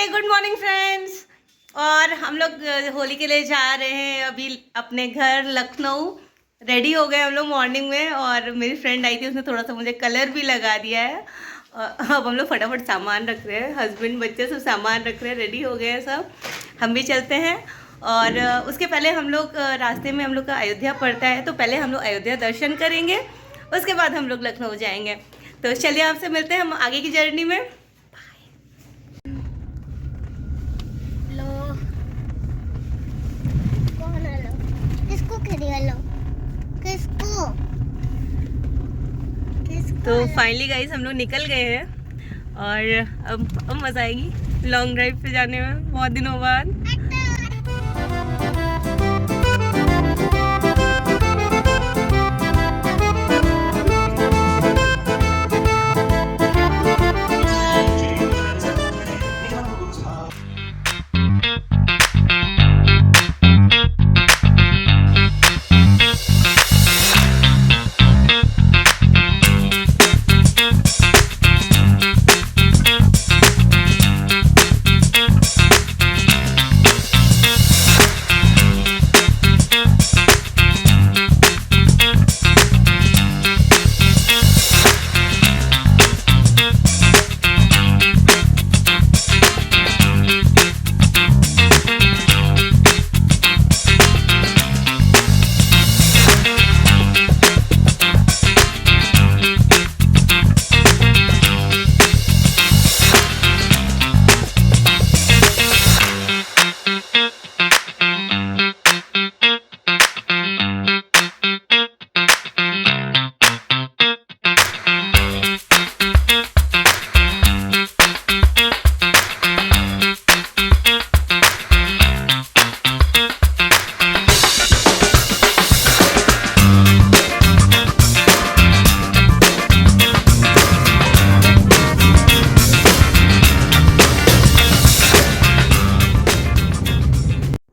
Good morning friends. और हम लोग होली के लिए जा रहे हैं अभी अपने घर लखनऊ। रेडी हो गए हम लोग मॉर्निंग में, और मेरी फ्रेंड आई थी, उसने थोड़ा सा मुझे कलर भी लगा दिया है। अब हम लोग फटाफट सामान रख रहे हैं, हस्बैंड बच्चे सब सामान रख रहे हैं, रेडी हो गए हैं सब। हम भी चलते हैं। और उसके पहले हम लोग रास्ते में हम लोग का अयोध्या पड़ता है, तो पहले हम लोग अयोध्या दर्शन करेंगे, उसके बाद हम लोग लखनऊ जाएंगे। तो चलिए आपसे मिलते हैं हम आगे की जर्नी में। तो फाइनली गाइस हम लोग निकल गए हैं, और अब मज़ा आएगी लॉन्ग ड्राइव पे जाने में बहुत दिनों बाद।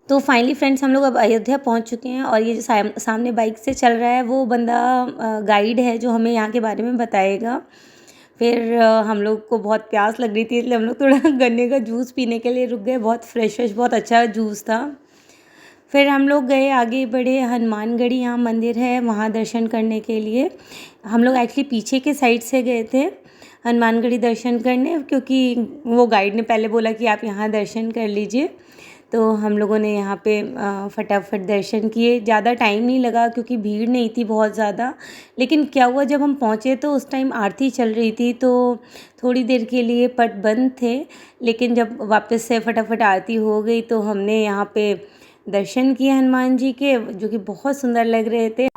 तो फाइनली फ्रेंड्स हम लोग अब अयोध्या पहुंच चुके हैं, और ये जो सामने बाइक से चल रहा है वो बंदा गाइड है जो हमें यहाँ के बारे में बताएगा। फिर हम लोग को बहुत प्यास लग रही थी, इसलिए हम लोग थोड़ा गन्ने का जूस पीने के लिए रुक गए। बहुत फ्रेश बहुत अच्छा जूस था। फिर हम लोग गए, आगे बढ़े, हनुमानगढ़ी यहाँ मंदिर है, वहाँ दर्शन करने के लिए। हम लोग एक्चुअली पीछे के साइड से गए थे हनुमानगढ़ी दर्शन करने, क्योंकि वो गाइड ने पहले बोला कि आप यहाँ दर्शन कर लीजिए। तो हम लोगों ने यहाँ पे फटाफट दर्शन किए। ज़्यादा टाइम नहीं लगा क्योंकि भीड़ नहीं थी बहुत ज़्यादा। लेकिन क्या हुआ, जब हम पहुँचे तो उस टाइम आरती चल रही थी, तो थोड़ी देर के लिए पट बंद थे। लेकिन जब वापस से फटाफट आरती हो गई तो हमने यहाँ पे दर्शन किए हनुमान जी के, जो कि बहुत सुंदर लग रहे थे।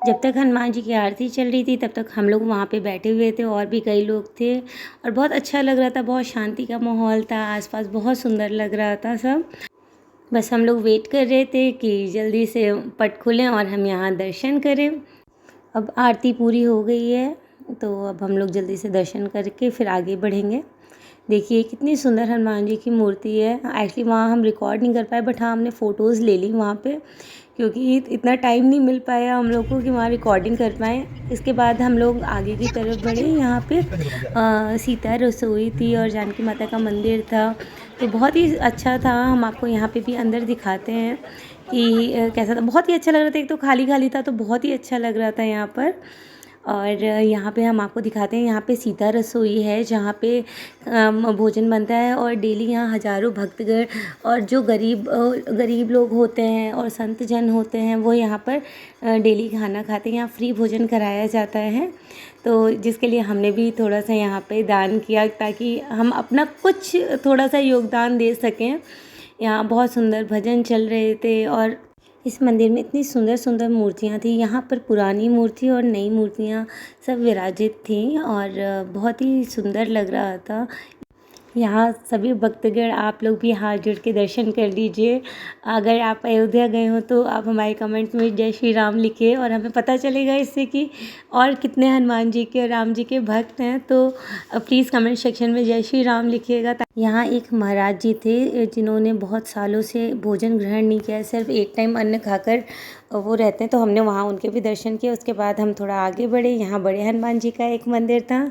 जब तक हनुमान जी की आरती चल रही थी तब तक हम लोग वहाँ पे बैठे हुए थे, और भी कई लोग थे, और बहुत अच्छा लग रहा था। बहुत शांति का माहौल था, आसपास बहुत सुंदर लग रहा था सब। बस हम लोग वेट कर रहे थे कि जल्दी से पट खुलें और हम यहाँ दर्शन करें। अब आरती पूरी हो गई है, तो अब हम लोग जल्दी से दर्शन करके फिर आगे बढ़ेंगे। देखिए कितनी सुंदर हनुमान जी की मूर्ति है। एक्चुअली वहाँ हम रिकॉर्ड नहीं कर पाए, बट हाँ हमने फ़ोटोज़ ले ली वहाँ पे, क्योंकि इतना टाइम नहीं मिल पाया हम लोग को कि वहाँ रिकॉर्डिंग कर पाएँ। इसके बाद हम लोग आगे की तरफ बढ़े। यहाँ पे सीता रसोई थी और जानकी माता का मंदिर था, तो बहुत ही अच्छा था। हम आपको यहाँ पे भी अंदर दिखाते हैं कि कैसा था। बहुत ही अच्छा लग रहा था। एक तो खाली खाली था, तो बहुत ही अच्छा लग रहा था यहाँ पर। और यहाँ पे हम आपको दिखाते हैं, यहाँ पे सीता रसोई है जहाँ पे भोजन बनता है, और डेली यहाँ हज़ारों भक्तगण और जो गरीब लोग होते हैं और संत जन होते हैं वो यहाँ पर डेली खाना खाते हैं। यहाँ फ्री भोजन कराया जाता है, तो जिसके लिए हमने भी थोड़ा सा यहाँ पे दान किया, ताकि हम अपना कुछ थोड़ा सा योगदान दे सकें। यहाँ बहुत सुंदर भजन चल रहे थे, और इस मंदिर में इतनी सुंदर सुंदर मूर्तियाँ थी। यहाँ पर पुरानी मूर्ति और नई मूर्तियाँ सब विराजित थीं, और बहुत ही सुंदर लग रहा था। यहाँ सभी भक्तगण आप लोग भी हाथ जोड़ के दर्शन कर लीजिए। अगर आप अयोध्या गए हो तो आप हमारे कमेंट में जय श्री राम लिखिए, और हमें पता चलेगा इससे कि और कितने हनुमान जी के और राम जी के भक्त हैं। तो प्लीज़ कमेंट सेक्शन में जय श्री राम लिखिएगा। यहाँ एक महाराज जी थे जिन्होंने बहुत सालों से भोजन ग्रहण नहीं किया, सिर्फ एक टाइम अन्न खाकर वो रहते हैं, तो हमने वहाँ उनके भी दर्शन किए। उसके बाद हम थोड़ा आगे बढ़े, यहाँ बड़े हनुमान जी का एक मंदिर था।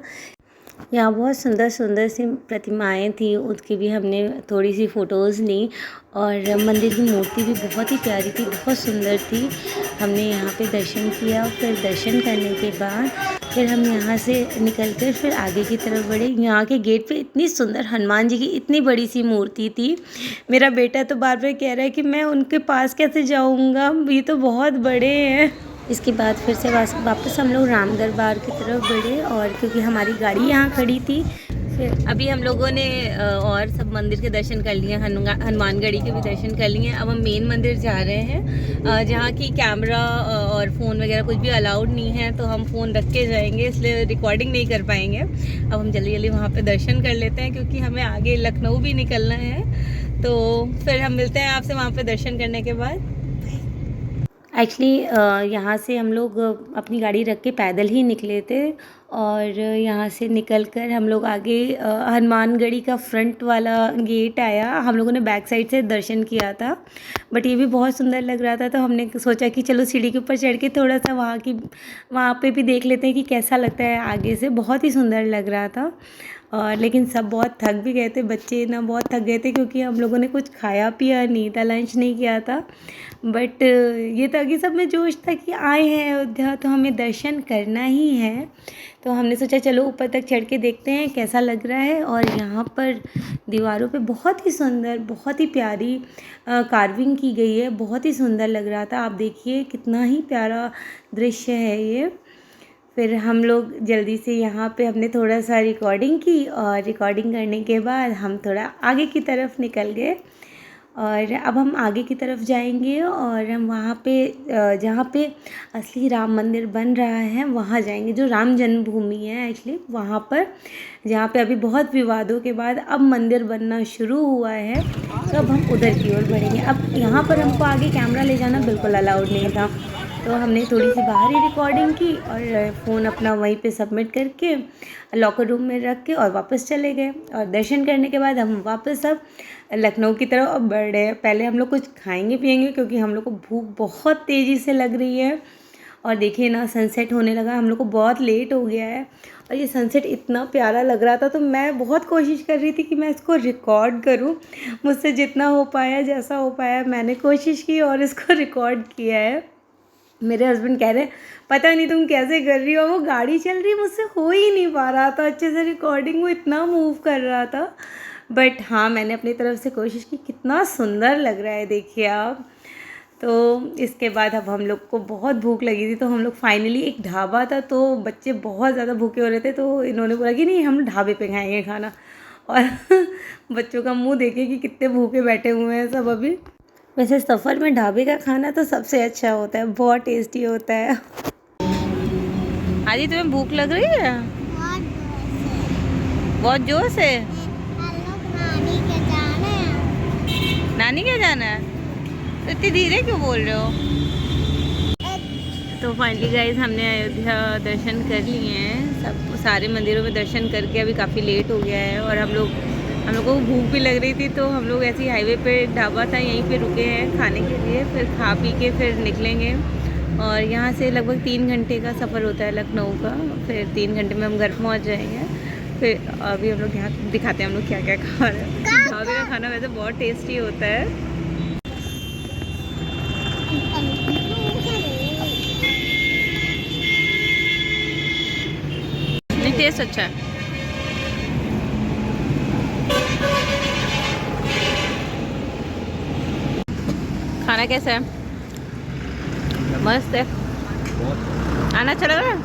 यहाँ बहुत सुंदर सुंदर सी प्रतिमाएं थी, उसकी भी हमने थोड़ी सी फ़ोटोज़ ली। और मंदिर की मूर्ति भी बहुत ही प्यारी थी, बहुत सुंदर थी। हमने यहाँ पे दर्शन किया, फिर दर्शन करने के बाद फिर हम यहाँ से निकल कर फिर आगे की तरफ बढ़े। यहाँ के गेट पे इतनी सुंदर हनुमान जी की इतनी बड़ी सी मूर्ति थी। मेरा बेटा तो बार बार कह रहा है कि मैं उनके पास कैसे जाऊँगा, ये तो बहुत बड़े हैं। इसके बाद फिर से वापस हम लोग राम दरबार की तरफ बढ़े, और क्योंकि हमारी गाड़ी यहाँ खड़ी थी, फिर अभी हम लोगों ने और सब मंदिर के दर्शन कर लिए, हनुमानगढ़ी के भी दर्शन कर लिए। अब हम मेन मंदिर जा रहे हैं, जहाँ की कैमरा और फ़ोन वगैरह कुछ भी अलाउड नहीं है, तो हम फ़ोन रख के जाएंगे, इसलिए रिकॉर्डिंग नहीं कर पाएंगे। अब हम जल्दी जल्दी वहाँ पे दर्शन कर लेते हैं, क्योंकि हमें आगे लखनऊ भी निकलना है। तो फिर हम मिलते हैं आपसे वहाँ पर दर्शन करने के बाद। एक्चुअली यहाँ से हम लोग अपनी गाड़ी रख के पैदल ही निकले थे, और यहाँ से निकल कर हम लोग आगे हनुमानगढ़ी का फ्रंट वाला गेट आया। हम लोगों ने बैक साइड से दर्शन किया था, बट ये भी बहुत सुंदर लग रहा था, तो हमने सोचा कि चलो सीढ़ी के ऊपर चढ़ के थोड़ा सा वहाँ पे भी देख लेते हैं कि कैसा लगता है आगे से। बहुत ही सुंदर लग रहा था। और लेकिन सब बहुत थक भी गए थे, बच्चे ना बहुत थक गए थे, क्योंकि हम लोगों ने कुछ खाया पिया नहीं था, लंच नहीं किया था। बट ये था कि सब में जोश था कि आए हैं अयोध्या, तो हमें दर्शन करना ही है। तो हमने सोचा चलो ऊपर तक चढ़ के देखते हैं कैसा लग रहा है। और यहाँ पर दीवारों पे बहुत ही सुंदर, बहुत ही प्यारी कार्विंग की गई है, बहुत ही सुंदर लग रहा था। आप देखिए कितना ही प्यारा दृश्य है ये। फिर हम लोग जल्दी से यहाँ पे हमने थोड़ा सा रिकॉर्डिंग की, और रिकॉर्डिंग करने के बाद हम थोड़ा आगे की तरफ निकल गए। और अब हम आगे की तरफ जाएंगे, और हम वहाँ पे जहाँ पे असली राम मंदिर बन रहा है वहाँ जाएंगे, जो राम जन्मभूमि है एक्चुअली वहाँ पर, जहाँ पे अभी बहुत विवादों के बाद अब मंदिर बनना शुरू हुआ है। तो अब हम उधर की ओर बढ़ेंगे। अब यहाँ पर हमको आगे कैमरा ले जाना बिल्कुल अलाउड नहीं था, तो हमने थोड़ी सी बाहर ही रिकॉर्डिंग की, और फ़ोन अपना वहीं पे सबमिट करके लॉकर रूम में रख के और वापस चले गए। और दर्शन करने के बाद हम वापस अब लखनऊ की तरफ अब बढ़ रहे हैं। पहले हम लोग कुछ खाएंगे पिएंगे, क्योंकि हम लोग को भूख बहुत तेज़ी से लग रही है। और देखिए ना, सनसेट होने लगा, हम लोग को बहुत लेट हो गया है, और ये सनसेट इतना प्यारा लग रहा था, तो मैं बहुत कोशिश कर रही थी कि मैं इसको रिकॉर्ड करूं। मुझसे जितना हो पाया, जैसा हो पाया, मैंने कोशिश की और इसको रिकॉर्ड किया है। मेरे हस्बैंड कह रहे हैं पता नहीं तुम कैसे कर रही हो, वो गाड़ी चल रही, मुझसे हो ही नहीं पा रहा था अच्छे से रिकॉर्डिंग, वो इतना मूव कर रहा था। बट हाँ, मैंने अपनी तरफ से कोशिश की। कितना सुंदर लग रहा है देखिए आप। तो इसके बाद अब हम लोग को बहुत भूख लगी थी, तो हम लोग फाइनली, एक ढाबा था, तो बच्चे बहुत ज़्यादा भूखे हो रहे थे, तो इन्होंने बोला कि नहीं हम ढाबे पे खाएंगे खाना। और बच्चों का मुंह देखिए कि कितने भूखे बैठे हुए हैं सब अभी। वैसे सफ़र में ढाबे का खाना तो सबसे अच्छा होता है, बहुत टेस्टी होता है। आदि तुम्हें भूख लग रही है? बहुत जोर से। नानी के जाना है? तो इतनी धीरे क्यों बोल रहे हो? तो फाइनली गाइस, हमने अयोध्या दर्शन कर लिए हैं, सब सारे मंदिरों में दर्शन करके अभी काफ़ी लेट हो गया है। और हम लोगों को भूख भी लग रही थी, तो हम लोग ऐसे ही हाईवे पे ढाबा था, यहीं पे रुके हैं खाने के लिए। फिर खा पी के फिर निकलेंगे। और यहाँ से लगभग 3 घंटे का सफ़र होता है लखनऊ का। फिर 3 घंटे में हम घर पहुँच जाएंगे। फिर अभी हम लोग यहाँ दिखाते हैं हम लोग क्या क्या खा रहे हैं। ढाबे का खाना वैसे बहुत टेस्टी होता है। नहीं, टेस्ट अच्छा है। खाना कैसा है? मस्त है। आना अच्छा लग रहा है?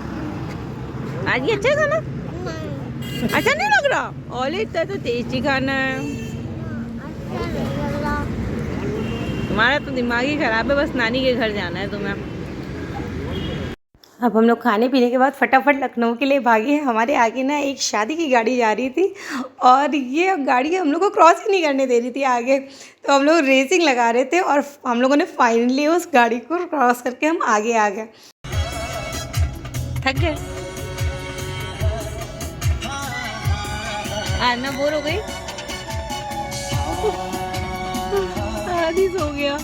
आज ये अच्छा है खाना? अच्छा नहीं लग रहा? ऑल इतना तो टेस्टी खाना है। तुम्हारा तो दिमाग ही खराब है, बस नानी के घर जाना है तुम्हें। अब हम लोग खाने पीने के बाद फटाफट लखनऊ के लिए भागे। हमारे आगे ना एक शादी की गाड़ी जा रही थी, और ये गाड़ी हम लोग को क्रॉस ही नहीं करने दे रही थी आगे। तो हम लोग रेसिंग लगा रहे थे, और हम लोगों ने फाइनली उस गाड़ी को क्रॉस करके हम आगे आ गए। थक गए? आना बोर हो गई? आधी सो गया।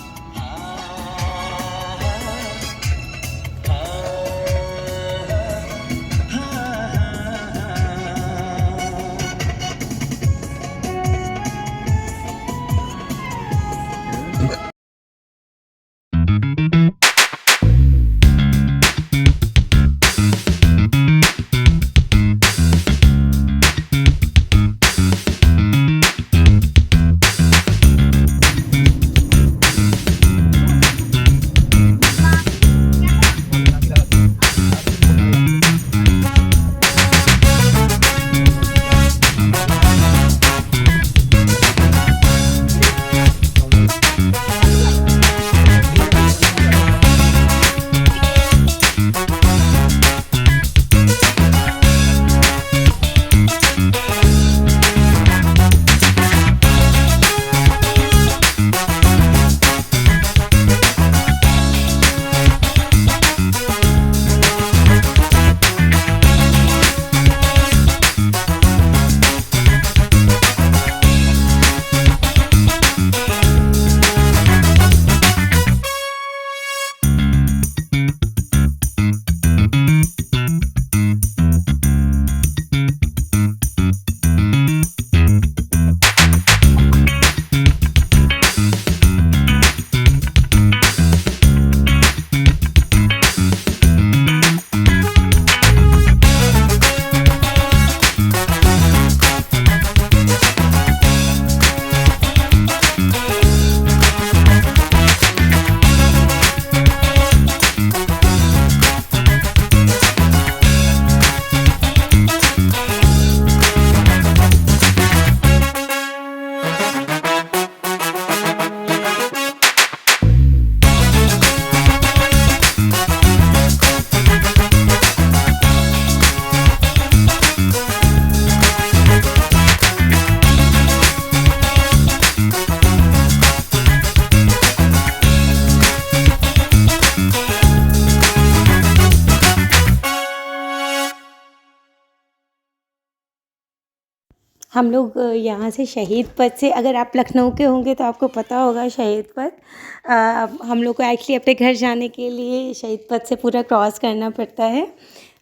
हम लोग यहाँ से शहीद पथ से, अगर आप लखनऊ के होंगे तो आपको पता होगा शहीद पथ। हम लोग को एक्चुअली अपने घर जाने के लिए शहीद पथ से पूरा क्रॉस करना पड़ता है।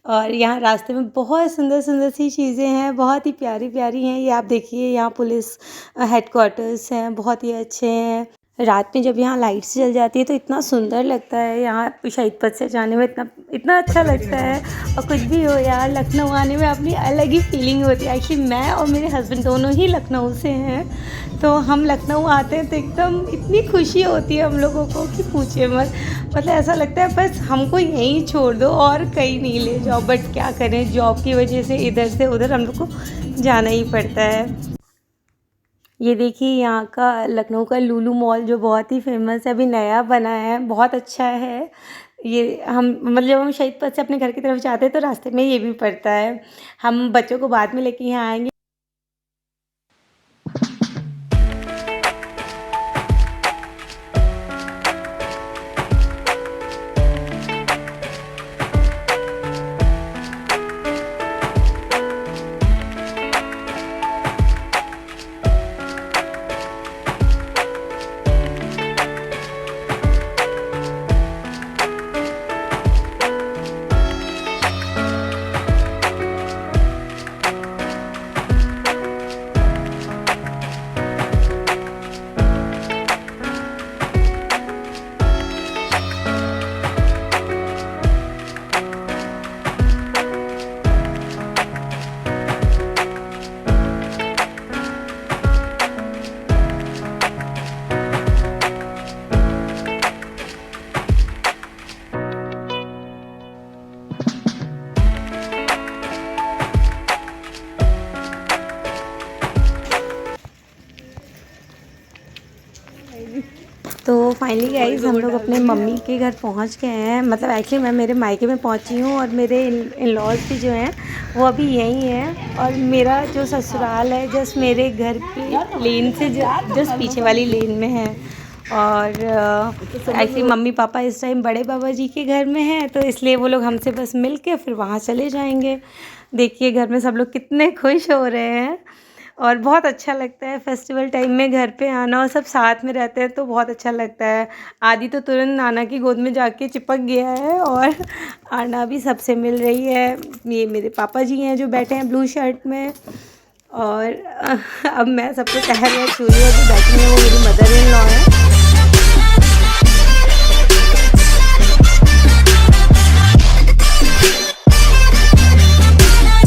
और यहाँ रास्ते में बहुत सुंदर सुंदर सी चीज़ें हैं, बहुत ही प्यारी प्यारी हैं। ये आप देखिए, यहाँ पुलिस हेडक्वार्टर्स हैं, बहुत ही अच्छे हैं। रात में जब यहाँ लाइट्स जल जाती है तो इतना सुंदर लगता है। यहाँ शहीद पथ से जाने में इतना इतना अच्छा लगता है। और कुछ भी हो यार, लखनऊ आने में अपनी अलग ही फीलिंग होती है। एक्चुअली मैं और मेरे हस्बैंड दोनों ही लखनऊ से हैं, तो हम लखनऊ आते हैं तो एकदम इतनी खुशी होती है हम लोगों को कि पूछिए मत। मतलब ऐसा लगता है बस हमको यहीं छोड़ दो और कहीं नहीं ले जाओ। बट क्या करें, जॉब की वजह से इधर से उधर हम लोग को जाना ही पड़ता है। ये देखिए, यहाँ का लखनऊ का लुलु मॉल जो बहुत ही फेमस है, अभी नया बना है, बहुत अच्छा है। ये हम मतलब जब हम शहीद पथ से अपने घर की तरफ जाते हैं तो रास्ते में ये भी पड़ता है। हम बच्चों को बाद में लेके यहाँ आएंगे। तो फाइनली गाइस, हम लोग अपने मम्मी के घर पहुंच गए हैं। मतलब एक्चुअली मैं मेरे मायके में पहुंची हूं और मेरे इन लॉज भी जो हैं वो अभी यहीं हैं। और मेरा जो ससुराल है जस्ट मेरे घर की लेन से जस्ट पीछे वाली लेन में है। और एक्चुअली मम्मी पापा इस टाइम बड़े बाबा जी के घर में हैं, तो इसलिए वो लोग हमसे बस मिल के फिर वहाँ चले जाएंगे। देखिए घर में सब लोग कितने खुश हो रहे हैं और बहुत अच्छा लगता है फेस्टिवल टाइम में घर पे आना, और सब साथ में रहते हैं तो बहुत अच्छा लगता है। आदि तो तुरंत नाना की गोद में जाके चिपक गया है और आना भी सबसे मिल रही है। ये मेरे पापा जी हैं जो बैठे हैं ब्लू शर्ट में। और अब मैं सबको कह रही हूँ, चूड़िया जो बैठी है वो मेरी